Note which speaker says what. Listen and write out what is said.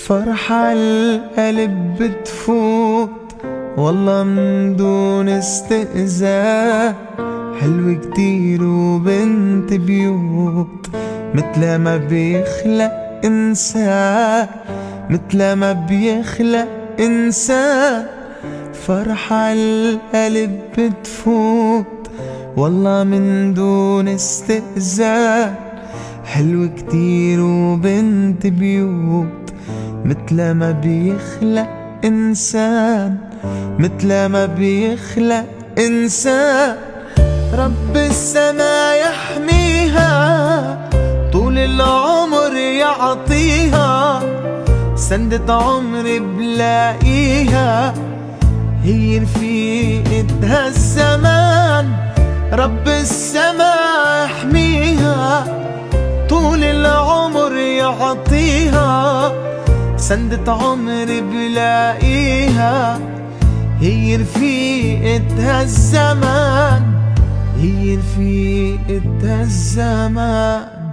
Speaker 1: فرحة القلب بتفوت والله من دون استئذان، حلو كتير وبنت بيوت متلا ما بيخلق إنسان، متلا ما بيخلق إنسان. فرحة القلب بتفوت والله من دون استئذان، حلو كتير وبنت بيوت متلا ما بيخلق إنسان، متلا ما بيخلق إنسان. رب السما يحميها طول العمر يعطيها، سندة عمري بلاقيها هي رفيقتها الزمان. رب السما يحميها طول العمر يعطيها، سندة عمري بلاقيها هي رفيقتها الزمان، هي رفيقتها الزمان.